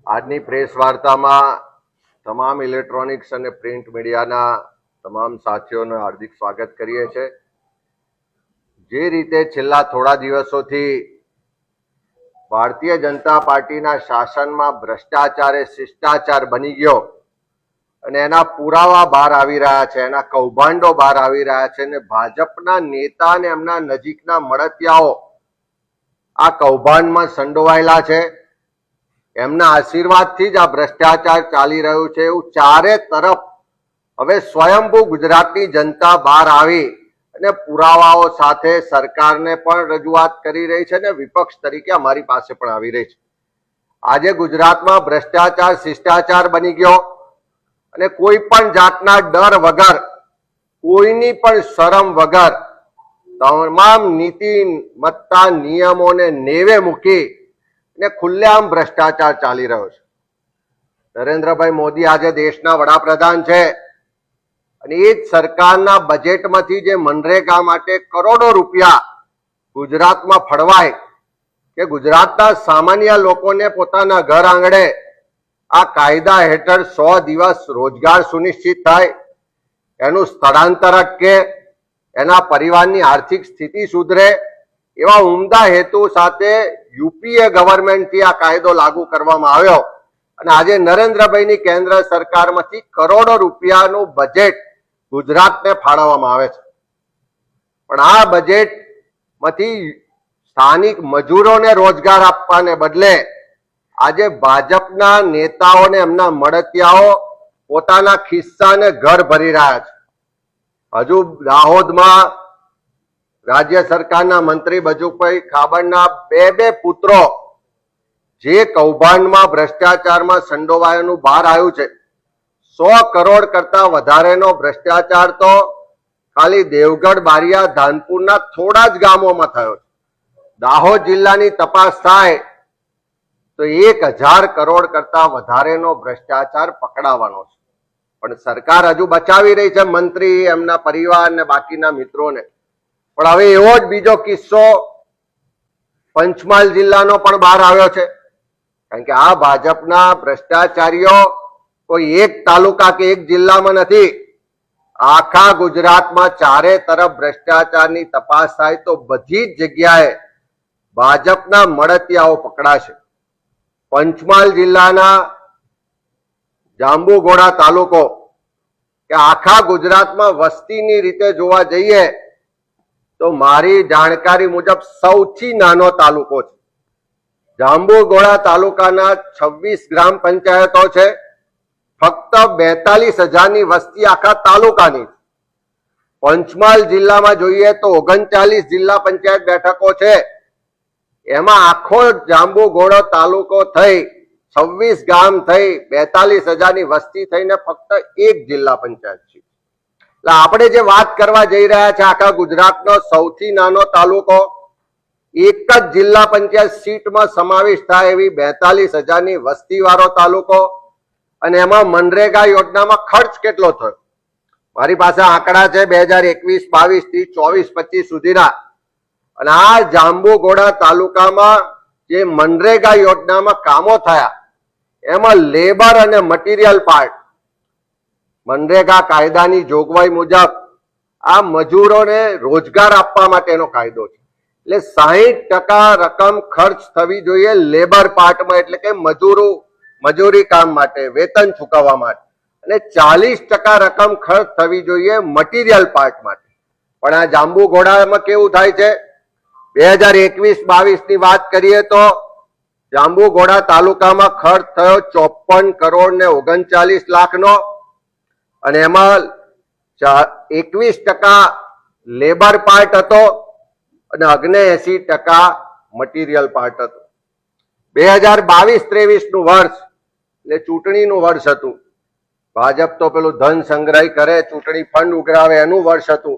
આજની પ્રેસ વાર્તામાં તમામ ઇલેક્ટ્રોનિક્સ અને પ્રિન્ટ મીડિયાના તમામ સાથીઓનું હાર્દિક સ્વાગત કરીએ છીએ। જે રીતે છેલ્લા થોડા દિવસોથી ભારતીય જનતા પાર્ટીના શાસનમાં ભ્રષ્ટાચાર એ શિષ્ટાચાર બની ગયો અને એના પુરાવા બહાર આવી રહ્યા છે, એના કૌભાંડો બહાર આવી રહ્યા છે અને ભાજપના નેતા અને એમના નજીકના મળતિયાઓ આ કૌભાંડમાં સંડોવાયેલા છે। એમના આશીર્વાદથી જ આ ભ્રષ્ટાચાર ચાલી રહ્યું છે એવું ચારે તરફ હવે સ્વયંભૂ ગુજરાતની જનતા બહાર આવી અને પુરાવાઓ સાથે સરકારને પણ રજૂઆત કરી રહી છે અને વિપક્ષ તરીકે અમારી પાસે પણ આવી રહી છે। આજે ગુજરાતમાં ભ્રષ્ટાચાર શિષ્ટાચાર બની ગયો અને કોઈ પણ જાતના ડર વગર, કોઈની પણ શરમ વગર તમામ નીતિમત્તા નિયમોને નેવે મૂકી ને ખુલ્લેઆમ ભ્રષ્ટાચાર ચાલી રહ્યો છે। નરેન્દ્રભાઈ મોદી આજે દેશના વડાપ્રધાન છે અને એ જ સરકારના બજેટમાંથી જે મનરેગા માટે કરોડો રૂપિયા ગુજરાતમાં ફળવાય કે ગુજરાતના સામાન્ય લોકોને પોતાના ઘર આંગણે આ કાયદા હેઠળ 100 દિવસ રોજગાર સુનિશ્ચિત થાય, એનું સ્થળાંતર અટકે, એના પરિવારની આર્થિક સ્થિતિ સુધરે, એવા ઉમદા હેતુ સાથે યુપીએ ગવર્મેન્ટથી આ કાયદો લાગુ કરવામાં આવ્યો અને આજે નરેન્દ્રભાઈની કેન્દ્ર સરકારમાંથી કરોડો રૂપિયાનું બજેટ ગુજરાતને ફાળવવામાં આવે છે। પણ આ બજેટમાંથી સ્થાનિક મજૂરોને રોજગાર આપવાને બદલે આજે ભાજપના નેતાઓને એમના મળતિયાઓ પોતાના ખિસ્સાને ઘર ભરી રહ્યા છે। હજુ દાહોદમાં રાજ્ય સરકારના મંત્રી બચુભાઈ ખાબડના બે પુત્રો જે કૌભાંડમાં ભ્રષ્ટાચારમાં સંડોવાયાનું બહાર આવ્યું છે, 100 કરોડ કરતા વધારેનો ભ્રષ્ટાચાર તો ખાલી દેવગઢ, બારિયા, ધાનપુરના થોડા જ ગામોમાં થયો છે। દાહોદ જિલ્લાની તપાસ થાય તો 1000 કરોડ કરતા વધારેનો ભ્રષ્ટાચાર પકડાવાનો છે, પણ સરકાર હજુ બચાવી રહી છે મંત્રી, એમના પરિવાર અને બાકીના મિત્રોને। પણ હવે એવો જ બીજો કિસ્સો પંચમહાલ જિલ્લાનો પણ બહાર આવ્યો છે, કારણ કે આ ભાજપના ભ્રષ્ટાચારીઓ કોઈ એક તાલુકા કે એક જિલ્લામાં નથી, આખા ગુજરાતમાં ચારે તરફ ભ્રષ્ટાચારની તપાસ થાય તો બધી જ જગ્યાએ ભાજપના મળતિયાઓ પકડાશે। પંચમહાલ જિલ્લાના જાંબુઘોડા તાલુકો કે આખા ગુજરાતમાં વસ્તીની રીતે જોવા જઈએ તો મારી જાણકારી મુજબ સૌથી નાનો તાલુકો છે। જાંબુઘોડા તાલુકાના 26 ગ્રામ પંચાયતો છે, ફક્ત 42,000ની વસ્તી આખા તાલુકાની। પંચમહાલ જિલ્લામાં જોઈએ તો 39 જિલ્લા પંચાયત બેઠકો છે, એમાં આખો જાંબુઘોડો તાલુકો થઈ 26 ગામ થઈ 42,000ની વસ્તી થઈને ફક્ત 1 જિલ્લા પંચાયત છે। એટલે આપણે જે વાત કરવા જઈ રહ્યા છે આખા ગુજરાતનો સૌથી નાનો તાલુકો, એક જ જિલ્લા પંચાયત સીટમાં સમાવેશ થાય એવી 42,000ની વસ્તી વાળો તાલુકો, અને એમાં મનરેગા યોજનામાં ખર્ચ કેટલો થયો મારી પાસે આંકડા છે 2021-22 થી 24-25 સુધીના, અને આ જાંબુઘોડા તાલુકામાં જે મનરેગા યોજનામાં કામો થયા એમાં લેબર અને મટીરિયલ પાર્ટ, મનરેગા કાયદાની જોગવાઈ મુજબ આ મજૂરોને રોજગાર આપવા માટેનો કાયદો છે, એટલે 60% રકમ ખર્ચ થવી જોઈએ લેબર પાર્ટમાં, એટલે કે મજૂરી કામ માટે, વેતન ચૂકવવા માટે, અને 40% રકમ ખર્ચ થવી જોઈએ મટીરિયલ પાર્ટ માટે। પણ આ જાંબુઘોડામાં કેવું થાય છે, 2021-22ની વાત કરીએ તો જાંબુઘોડા તાલુકામાં ખર્ચ થયો 54 કરોડ ને 39 લાખનો, અને એમાં 21% લેબર પાર્ટ હતો અને 79% મટીરિયલ પાર્ટ હતો। 2022-23નું વર્ષ એટલે ચૂંટણીનું વર્ષ હતું, ભાજપ તો પેલું ધન સંગ્રહ કરે, ચૂંટણી ફંડ ઉઘરાવે એનું વર્ષ હતું,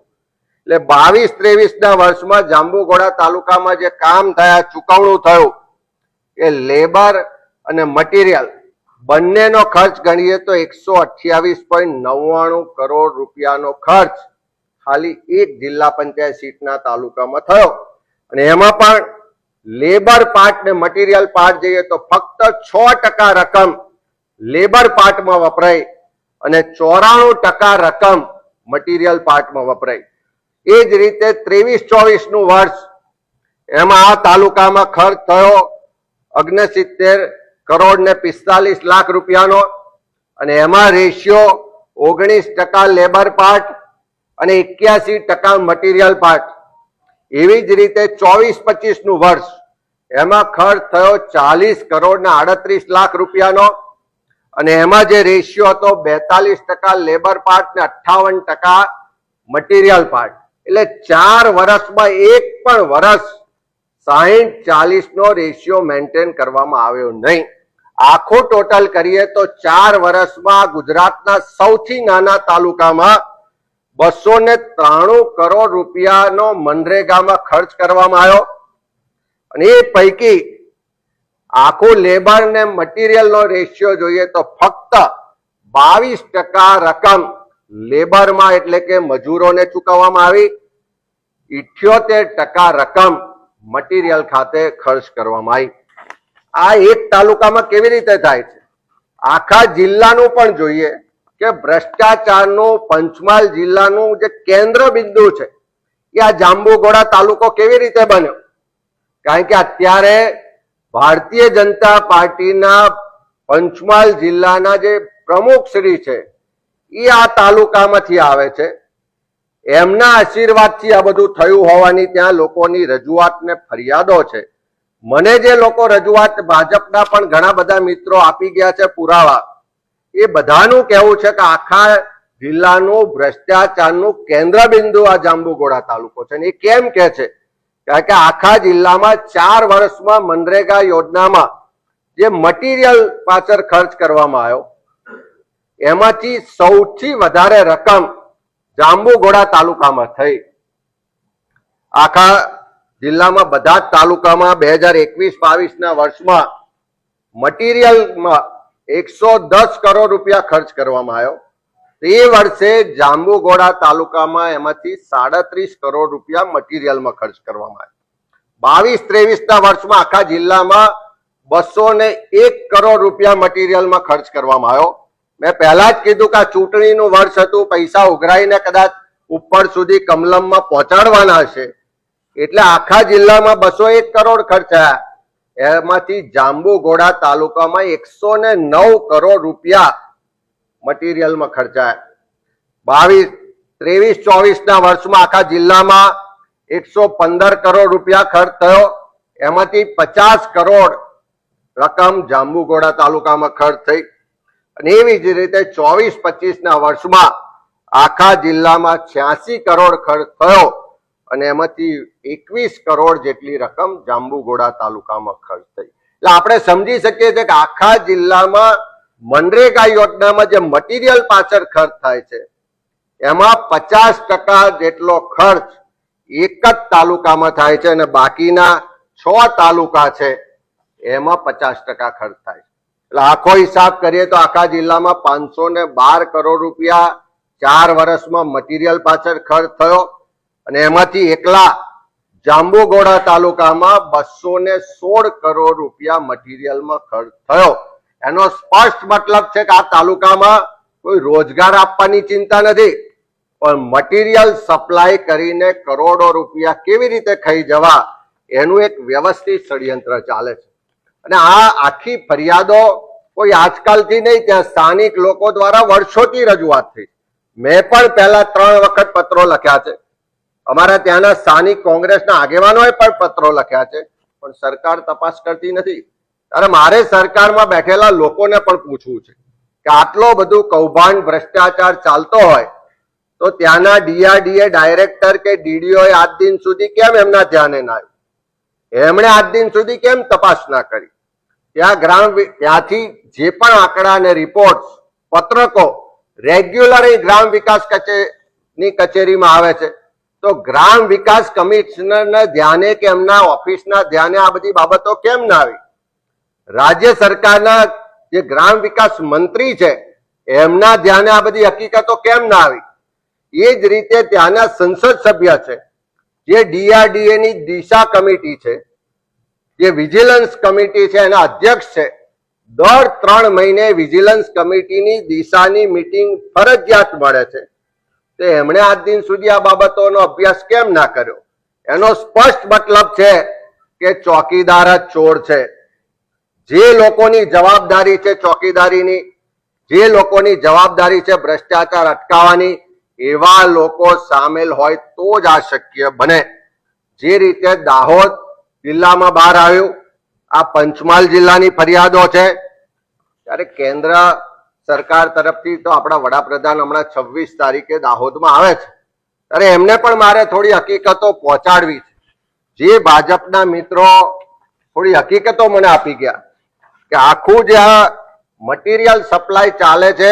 એટલે 22-23ના વર્ષમાં જાંબુઘોડા તાલુકામાં જે કામ થયા, ચૂકવણું થયું, એ લેબર અને મટીરિયલ બંનેનો ખર્ચ ગણીએ તો 128.99 કરોડ રૂપિયાનો ખર્ચ ખાલી 1 જિલ્લા પંચાયત સીટના તાલુકામાં થયો, અને એમાં પણ લેબર પાર્ટ ને મટીરિયલ પાર્ટ જોઈએ તો ફક્ત 6% રકમ લેબર પાર્ટમાં વપરાય અને 94% રકમ મટીરિયલ પાર્ટમાં વપરાય. એ જ રીતે 23-24 નું વર્ષ એમાં આ તાલુકામાં ખર્ચ થયો 69 કરોડ ને 45 લાખ રૂપિયાનો અને એમાં રેશિયો 19% લેબર પાર્ટ અને 81% મટીરિયલ પાર્ટ. એવી જ રીતે 24-25 નું વર્ષ એમાં ખર્ચ થયો 40 કરોડ ને 38 લાખ રૂપિયાનો અને એમાં જે રેશિયો હતો 42% લેબર પાર્ટ ને 58% મટીરિયલ પાર્ટ. એટલે 4 વર્ષમાં એક પણ વર્ષ 60-40 નો રેશિયો મેન્ટેન કરવામાં આવ્યો નહીં. આખું ટોટલ કરીએ તો 4 વર્ષમાં ગુજરાતના સૌથી નાના તાલુકામાં 293 કરોડ રૂપિયાનો મનરેગામાં ખર્ચ કરવામાં આવ્યો અને એ પૈકી આખું લેબર ને મટીરિયલ નો રેશિયો જોઈએ તો ફક્ત 22% રકમ લેબરમાં એટલે કે મજૂરોને ચૂકવવામાં આવી, 78% રકમ મટીરિયલ ખાતે ખર્ચ કરવામાં આવી. આ એક તાલુકામાં કેવી રીતે થાય છે? આખા જિલ્લાનું પણ જોઈએ કે ભ્રષ્ટાચારનું પંચમહાલ જિલ્લાનું જે કેન્દ્ર બિંદુ છે એ આ જાંબુઘોડા તાલુકો કેવી રીતે બન્યો? કારણ કે અત્યારે ભારતીય જનતા પાર્ટીના પંચમહાલ જિલ્લાના જે પ્રમુખ શ્રી છે એ આ તાલુકામાંથી આવે છે. એમના આશીર્વાદથી આ બધું થયું હોવાની ત્યાં લોકોની રજૂઆત ને ફરિયાદો છે. મને જે લોકો રજૂઆત ભાજપના પણ ઘણા બધા મિત્રો આપી ગયા છે પુરાવા, એ બધાનું કહેવું છે કે આખા જિલ્લાનું ભ્રષ્ટાચારનું કેન્દ્ર બિંદુ આ જાંબુઘોડા તાલુકો છે. એ કેમ કે છે? કારણ કે આખા જિલ્લામાં 4 વર્ષમાં મનરેગા યોજનામાં જે મટીરિયલ પાછળ ખર્ચ કરવામાં આવ્યો એમાંથી સૌથી વધારે રકમ જાંબુઘોડા તાલુકામાં થઈ. આખા જિલ્લામાં બધા જ તાલુકામાં 2021-22 ના વર્ષમાં મટીરિયલમાં 110 કરોડ રૂપિયા ખર્ચ કરવામાં આવ્યો. એ વર્ષે જાંબુઘોડા તાલુકામાં એમાંથી 37 કરોડ રૂપિયા મટીરિયલમાં ખર્ચ કરવામાં આવ્યો. 22-23 ના વર્ષમાં આખા જિલ્લામાં 201 કરોડ રૂપિયા મટીરિયલમાં ખર્ચ કરવામાં આવ્યો. મેં પહેલા જ કીધું કે આ ચૂંટણીનું વર્ષ હતું, પૈસા ઉઘરાઈને કદાચ ઉપર સુધી કમલમમાં પહોંચાડવાના હશે, એટલે આખા જિલ્લામાં 201 કરોડ ખર્ચાયા. એમાંથી જાંબુઘોડા તાલુકામાં 109 કરોડ રૂપિયા મટીરિયલમાં ખર્ચાયા. 23-24 ના વર્ષમાં આખા જિલ્લામાં 115 કરોડ રૂપિયા ખર્ચ થયો. એમાંથી 50 કરોડ રકમ જાંબુઘોડા તાલુકામાં ખર્ચ થઈ. અને એવી જ રીતે 24-25 ના વર્ષમાં આખા જિલ્લામાં 86 કરોડ ખર્ચ થયો અને એમાંથી 21 કરોડ જેટલી રકમ જાંબુઘોડા તાલુકામાં ખર્ચ થઈ. એટલે આપણે સમજી શકીએ છીએ કે આખા જિલ્લામાં મનરેગા યોજનામાં જે મટીરિયલ પાછળ ખર્ચ થાય છે એમાં 50% જેટલો ખર્ચ એક જ તાલુકામાં થાય છે અને બાકીના 6 તાલુકા છે એમાં 50% ખર્ચ થાય છે. એટલે આખો હિસાબ કરીએ તો આખા જિલ્લામાં 512 કરોડ રૂપિયા 4 વર્ષમાં મટીરિયલ પાછળ ખર્ચ થયો અને એમાંથી એકલા જાંબુઘોડા તાલુકામાં 216 કરોડ રૂપિયા મટીરિયલમાં ખર્ચ થયો. એનો સ્પષ્ટ મતલબ છે કે આ તાલુકામાં કોઈ રોજગાર આપવાની ચિંતા નથી, પણ મટીરિયલ સપ્લાય કરીને કરોડો રૂપિયા કેવી રીતે ખાઈ જવા એનું એક વ્યવસ્થિત ષડયંત્ર ચાલે છે. અને આ આખી ફરિયાદો કોઈ આજકાલથી નહીં, ત્યાં સ્થાનિક લોકો દ્વારા વર્ષોથી રજૂઆત થઈ. મેં પણ પહેલા 3 વખત પત્રો લખ્યા છે, અમારા ત્યાંના સ્થાનિક કોંગ્રેસના આગેવાનોએ પણ પત્રો લખ્યા છે, પણ સરકાર તપાસ કરતી નથી. ત્યારે મારે સરકારમાં બેઠેલા લોકોને પણ પૂછવું છે કે આટલો બધું કૌભાંડ ભ્રષ્ટાચાર ચાલતો હોય તો ત્યાંના DRDA ડાયરેક્ટર કે DDO એ આજ દિન સુધી કેમ એમના ધ્યાને ના આવ્યું? એમણે આજ દિન સુધી કેમ તપાસ ના કરી? ત્યાંથી જે પણ આંકડા અને રિપોર્ટ પત્રકો રેગ્યુલર ગ્રામ વિકાસ ની કચેરીમાં આવે છે, તો ગ્રામ વિકાસ કમિશનરના ધ્યાને કે એમના ઓફિસના ધ્યાને આ બધી બાબતો કેમ ના આવી? રાજ્ય સરકારના જે ગ્રામ વિકાસ મંત્રી છે એમના ધ્યાને આ બધી હકીકતો કેમ ના આવી? એ જ રીતે ત્યાંના સંસદ સભ્ય છે, જે DRDA ની દિશા કમિટી છે જે વિજિલન્સ કમિટી છે એના અધ્યક્ષ છે, દર 3 મહિને વિજિલન્સ કમિટીની દિશાની મીટિંગ ફરજિયાત મળે છે. તો એમણે આજ દિન સુધી આ બાબતોનો અભ્યાસ કેમ ના કર્યો? એનો સ્પષ્ટ મતલબ છે કે ચોકીદાર જ ચોર છે. જે લોકોની જવાબદારી છે ચોકીદારીની, જે લોકોની જવાબદારી છે ભ્રષ્ટાચાર અટકાવવાની, એવા લોકો સામેલ હોય તો જ આ શક્ય બને. જે રીતે દાહોદ જિલ્લામાં બહાર આવ્યું, આ પંચમહાલ જિલ્લાની ફરિયાદો છે, ત્યારે કેન્દ્ર સરકાર તરફથી તો આપણા વડાપ્રધાન હમણાં 26 તારીખે દાહોદમાં આવે છે, ત્યારે એમને પણ મારે થોડી હકીકતો પહોંચાડવી છે. જે ભાજપના મિત્રો થોડી હકીકતો મને આપી ગયા કે આખું જે મટીરિયલ સપ્લાય ચાલે છે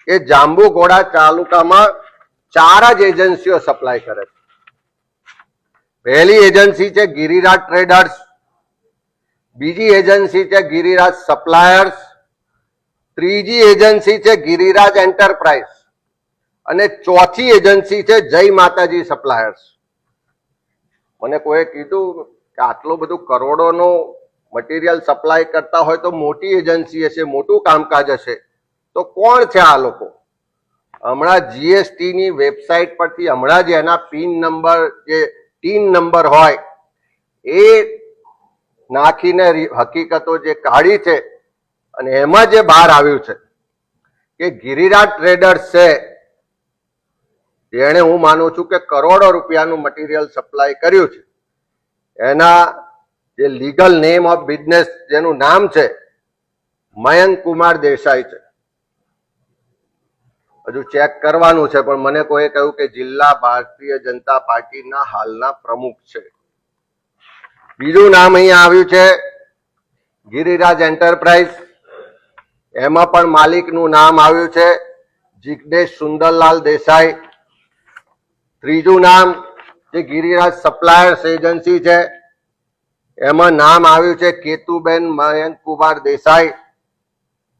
એ જાંબુઘોડા તાલુકામાં 4 જ એજન્સીઓ સપ્લાય કરે છે. પહેલી એજન્સી છે ગિરિરાજ ટ્રેડર્સ, બીજી એજન્સી છે ગિરિરાજ સપ્લાયર્સ, ત્રીજી એજન્સી છે ગિરિરાજ એન્ટરપ્રાઇઝ અને ચોથી એજન્સી છે જય માતાજી સપ્લાયર્સ. મને કોઈ કીધું કે આટલું બધું કરોડોનો મટીરિયલ સપ્લાય કરતા હોય તો મોટી એજન્સી હશે, મોટું કામકાજ હશે, તો કોણ છે આ લોકો? હમણાં જીએસટી ની વેબસાઇટ પરથી હમણાં જ એના પિન નંબર, જે ટીન નંબર હોય એ નાખીને હકીકતો જે કાઢી છે અને એમાં જે બહાર આવ્યું છે કે ગિરિરાજ ટ્રેડર્સ છે, જેણે હું માનું છું કે કરોડો રૂપિયાનું મટીરિયલ સપ્લાય કર્યું છે, એના જે લીગલ નેમ ઓફ બિઝનેસ જેનું નામ છે મયંક કુમાર દેસાઈ છે. હજુ ચેક કરવાનું છે, પણ મને કોઈ કહ્યું કે જિલ્લા ભારતીય જનતા પાર્ટીના હાલના પ્રમુખ છે. બીજું નામ અહીંયા આવ્યું છે ગિરિરાજ એન્ટરપ્રાઇઝ, એમાં પણ માલિકનું નામ આવ્યું છે જિગ્નેશ સુંદરલાલ દેસાઈ. ત્રીજું નામ જે ગિરિરાજ સપ્લાયર્સ એજન્સી છે એમાં નામ આવ્યું છે કેતુબેન મયંક કુમાર દેસાઈ,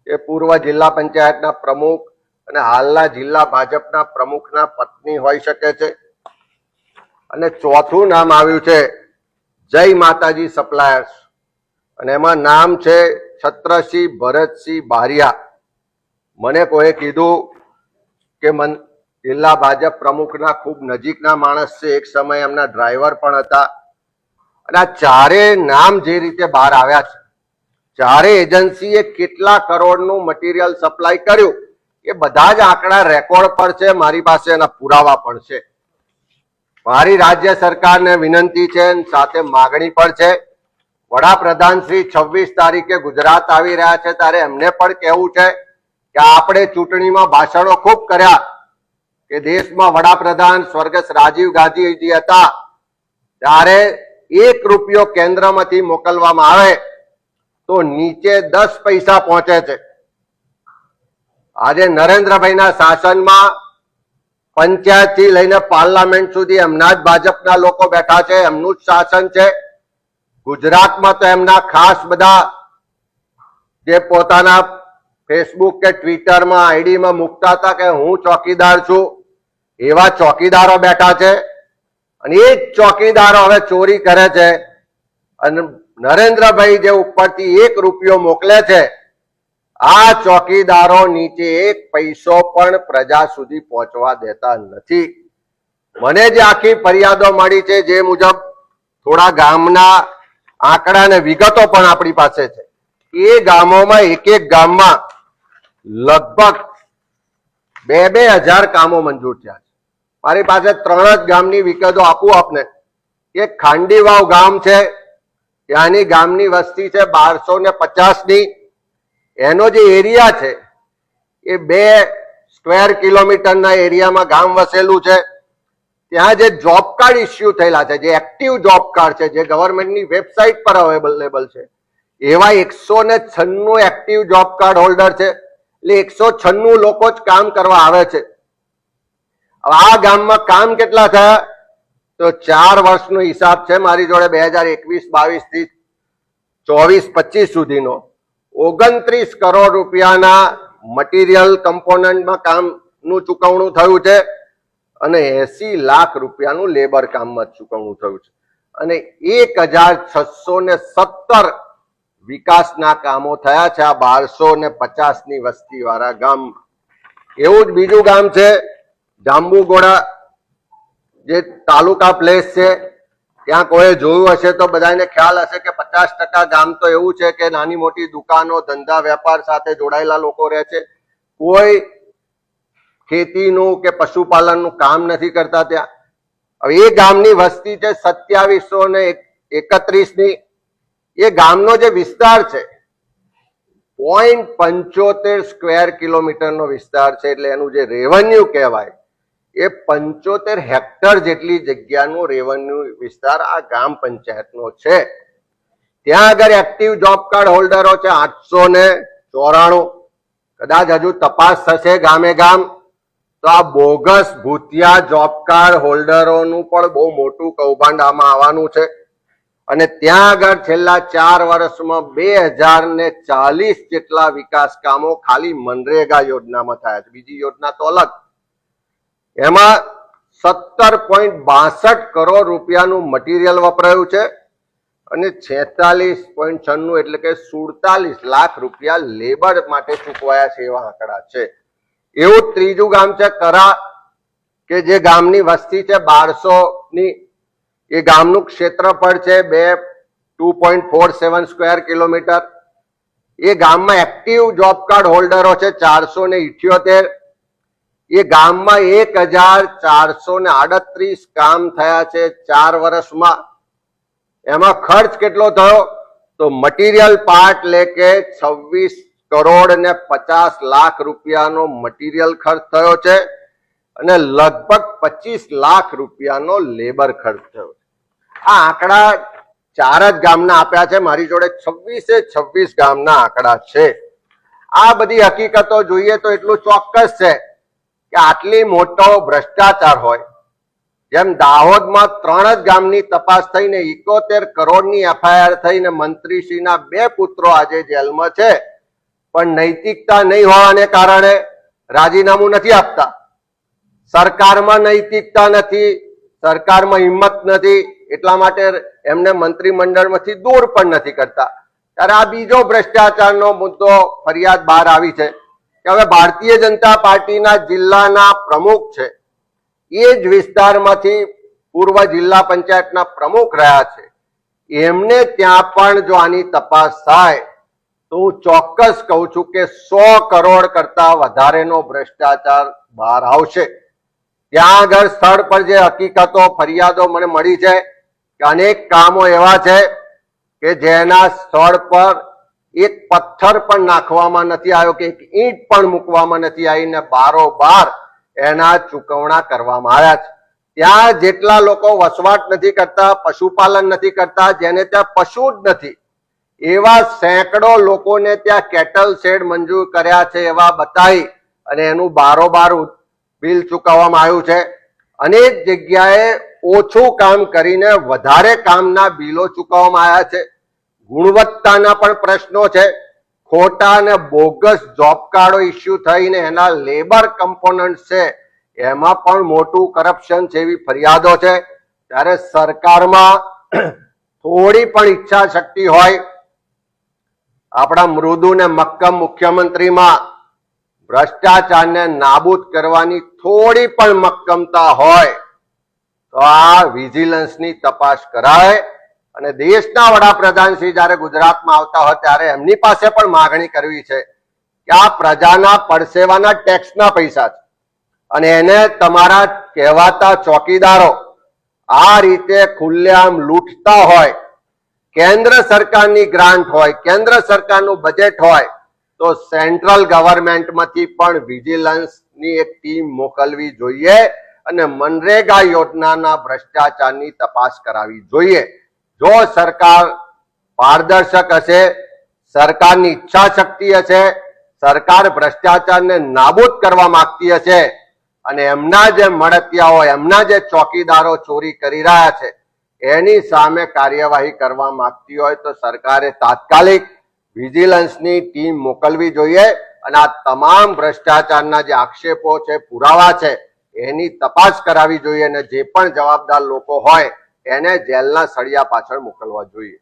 એ પૂર્વ જિલ્લા પંચાયતના પ્રમુખ અને હાલના જિલ્લા ભાજપના પ્રમુખના પત્ની હોઈ શકે છે. અને ચોથું નામ આવ્યું છે જય માતાજી સપ્લાયર્સ અને એમાં નામ છે છત્રસિંહ ભરતસિંહ બારિયા. મને કોઈ કીધું કે જિલ્લા ભાજપ પ્રમુખના ખૂબ નજીકના માણસ છે, એક સમય એમના ડ્રાઈવર પણ હતા. અને આ ચારે નામ જે રીતે બહાર આવ્યા છે, ચારે એજન્સીએ કેટલા કરોડનું મટીરિયલ સપ્લાય કર્યું એ બધા જ આંકડા રેકોર્ડ પર છે, મારી પાસે એના પુરાવા પણ છે. મારી રાજ્ય સરકારને વિનંતી છે, સાથે માગણી પણ છે, વડાપ્રધાન શ્રી 26 તારીખે ગુજરાત આવી રહ્યા છે, ત્યારે એમને પણ કહેવું છે કે આપણે ચૂંટણીમાં ભાષણો ખૂબ કર્યા કે દેશમાં વડાપ્રધાન સ્વર્ગસ્થ રાજીવ ગાંધીજી હતા ત્યારે 1 રૂપિયો કેન્દ્રમાંથી મોકલવામાં આવે તો નીચે 10 પૈસા પહોંચે છે. આજે નરેન્દ્રભાઈના શાસનમાં પંચાયત થી લઈને પાર્લામેન્ટ સુધી એમના જ ભાજપના લોકો બેઠા છે, એમનું જ શાસન છે. ગુજરાતમાં તો એમના ખાસ બધા જે પોતાના ફેસબુક કે ટ્વિટરમાં આઈડીમાં મૂકતા હતા કે હું ચોકીદાર છું, એવા ચોકીદારો બેઠા છે. અને એ જ ચોકીદારો હવે ચોરી કરે છે અને નરેન્દ્રભાઈ જે ઉપરથી 1 રૂપિયો મોકલે છે, આ ચોકીદારો નીચે 1 પૈસો પણ પ્રજા સુધી પહોંચવા દેતા નથી. મને જે આખી ફરિયાદો મળી છે, જે મુજબ થોડા ગામના આંકડા અને વિગતો પણ આપણી પાસે છે, એ ગામોમાં એક ગામમાં લગભગ 2,000 કામો મંજૂર થયા છે. મારી પાસે 3 જ ગામની વિગતો આપું આપને. એક ખાંડીવાવ ગામ છે, ત્યાંની ગામની વસ્તી છે 1250 ની. એનો જે એરિયા છે એ 2 સ્ક્વેર કિલોમીટરના એરિયામાં ગામ વસેલું છે. ત્યાં જે જોબ કાર્ડ ઇસ્યુ થયેલા છે, જે એક્ટિવ જોબ કાર્ડ છે, જે ગવર્મેન્ટની વેબસાઇટ પર અવેલેબલ છે, એવા 196 એક્ટિવ જોબ કાર્ડ હોલ્ડર છે. એટલે 196 લોકો જ કામ કરવા આવે છે. આ ગામમાં કામ કેટલા થયા તો 4 વર્ષનો હિસાબ છે મારી જોડે, 2021-22 થી 24-25 સુધીનો 29 કરોડ રૂપિયાના મટીરિયલ કમ્પોનન્ટમાં કામનું ચૂકવણું થયું છે અને 80 લાખ રૂપિયાનું લેબર કામમાં ચૂકવણું થયું છે. અને 1617 વિકાસના કામો થયા છે આ 1250 ની વસ્તી વાળા ગામમાં. એવું જ બીજું ગામ છે જાંબુઘોડા, જે તાલુકા પ્લેસ છે. ત્યાં કોઈ જોયું હશે તો બધાને ખ્યાલ હશે કે 50% ગામ તો એવું છે કે નાની મોટી દુકાનો, ધંધા, વેપાર સાથે જોડાયેલા લોકો રહે છે. કોઈ ખેતીનું કે પશુપાલનનું કામ નથી કરતા ત્યાં. હવે એ ગામની વસ્તી છે 2731 ની. એ ગામનો જે વિસ્તાર છે 0.75 સ્ક્વેર કિલોમીટરનો વિસ્તાર છે, એટલે એનું જે રેવન્યુ કહેવાય એ 75 હેક્ટર જેટલી જગ્યાનું રેવન્યુ વિસ્તાર આ ગ્રામ પંચાયતનો છે. ત્યાં આગળ એક્ટિવ જોબ કાર્ડ હોલ્ડરો છે 894. કદાચ હજુ તપાસ થશે ગામે ગામ તો આ બોગસ ભૂતિયા જોબ કાર્ડ હોલ્ડરોનું પણ બહુ મોટું કૌભાંડ આમાં આવવાનું છે. અને ત્યાં આગળ છેલ્લા 4 વર્ષમાં 2040 જેટલા વિકાસ કામો ખાલી મનરેગા યોજનામાં થયા છે. બીજી યોજના તો અલગ. એમાં 17.62 કરોડ રૂપિયાનું મટીરિયલ વપરાયું છે અને 46.96 એટલે કે 47 લાખ રૂપિયા લેબર માટે ચૂકવાયા છે એવા આંકડા છે. એવું ત્રીજું ગામ છે કરા, કે જે ગામની વસ્તી છે 1200 ની. એ ગામનું ક્ષેત્રફળ છે 2.47 સ્ક્વેર કિલોમીટર. એ ગામમાં એક્ટિવ જોબ કાર્ડ હોલ્ડરો છે 478. એ ગામમાં 1438 કામ થયા છે 4 વર્ષમાં. એમાં ખર્ચ કેટલો થયો તો મટીરિયલ પાર્ટ લેકે 26 કરોડ ને 50 લાખ રૂપિયાનો મટીરિયલ ખર્ચ થયો છે અને લગભગ 25 લાખ રૂપિયાનો લેબર ખર્ચ થયો. આ આંકડા 4 જ ગામના આપ્યા છે. મારી જોડે 26 ગામના આંકડા છે. આ બધી હકીકતો જોઈએ તો એટલું ચોક્કસ છે કે આટલી મોટો ભ્રષ્ટાચાર હોય, જેમ દાહોદમાં 3 જ ગામની તપાસ થઈને 71 કરોડની એફઆઈઆર થઈને મંત્રીશ્રીના 2 પુત્રો આજે જેલમાં છે, પણ નૈતિકતા નહીં હોવાને કારણે રાજીનામું નથી આપતા. સરકારમાં નૈતિકતા નથી, સરકારમાં હિંમત નથી, એટલા માટે એમને મંત્રીમંડળમાંથી દૂર પણ નથી કરતા. ત્યારે આ બીજો ભ્રષ્ટાચારનો મુદ્દો ફરિયાદ બહાર આવી છે કે હવે ભારતીય જનતા પાર્ટીના જિલ્લાના પ્રમુખ છે, એ જ વિસ્તારમાંથી પૂર્વ જિલ્લા પંચાયતના પ્રમુખ રહ્યા છે, એમને ત્યાં પણ જો આની તપાસ થાય તો હું ચોક્કસ કહું છું કે 100 કરોડ કરતા વધારેનો ભ્રષ્ટાચાર બહાર આવશે. ત્યાં આગળ સ્થળ પર જે હકીકતો, ફરિયાદો મને મળી છે કે અનેક કામો એવા છે કે જેના સ્થળ પર એક પથ્થર પણ નાખવામાં નથી આવ્યો કે એક ઈંટ પણ મૂકવામાં નથી આવી ને બારોબાર એના ચૂકવણા કરવામાં આવ્યા છે. ત્યાં જેટલા લોકો વસવાટ નથી કરતા, પશુપાલન નથી કરતા, જેને ત્યાં પશુ જ નથી, એવા સેંકડો લોકોને ત્યાં કેટલ શેડ મંજૂર કર્યા છે એવા બતાવી અને એનું બારોબાર બિલ ચૂકવવામાં આવ્યું છે. અનેક જગ્યાએ ઓછું કામ કરીને વધારે કામના બિલો ચૂકવવામાં આવ્યા છે. ગુણવત્તાના પણ પ્રશ્નો છે. ખોટા અને બોગસ જોબ કાર્ડો ઇસ્યુ થઈને એના લેબર કમ્પોનન્ટ છે એમાં પણ મોટું કરપ્શન છે એવી ફરિયાદો છે. ત્યારે સરકારમાં થોડી પણ ઈચ્છા શક્તિ હોય, આપણા મૃદુ ને મક્કમ મુખ્યમંત્રીમાં ભ્રષ્ટાચારને નાબૂદ કરવાની થોડી પણ મક્કમતા હોય તો આ વિજિલન્સની તપાસ કરાય. અને દેશના વડાપ્રધાન શ્રી જયારે ગુજરાતમાં આવતા હોય ત્યારે એમની પાસે પણ માગણી કરવી છે કે આ પ્રજાના પરસેવાના ટેક્સના પૈસા છે અને એને તમારા કહેવાતા ચોકીદારો આ રીતે ખુલ્લેઆમ લૂંટતા હોય, કેન્દ્ર સરકારની ગ્રાન્ટ હોય, કેન્દ્ર સરકારનું બજેટ હોય, તો સેન્ટ્રલ ગવર્મેન્ટમાંથી પણ વિજિલન્સની એક ટીમ મોકલવી જોઈએ અને મનરેગા યોજનાના ભ્રષ્ટાચારની તપાસ કરાવવી જોઈએ. જો સરકાર પારદર્શક હશે, સરકારની ઈચ્છા શક્તિ હશે, સરકાર ભ્રષ્ટાચારને નાબૂદ કરવા માંગતી હશે અને એમના જે મળતિયાઓ, એમના જે ચોકીદારો ચોરી કરી રહ્યા છે એની સામે કાર્યવાહી કરવા માંગતી હોય તો સરકારે તાત્કાલિક વિજિલન્સની ટીમ મોકલવી જોઈએ અને આ તમામ ભ્રષ્ટાચારના જે આક્ષેપો છે, પુરાવા છે, એની તપાસ કરાવવી જોઈએ અને જે પણ જવાબદાર લોકો હોય એને જેલના સળિયા પાછળ મોકલવા જોઈએ.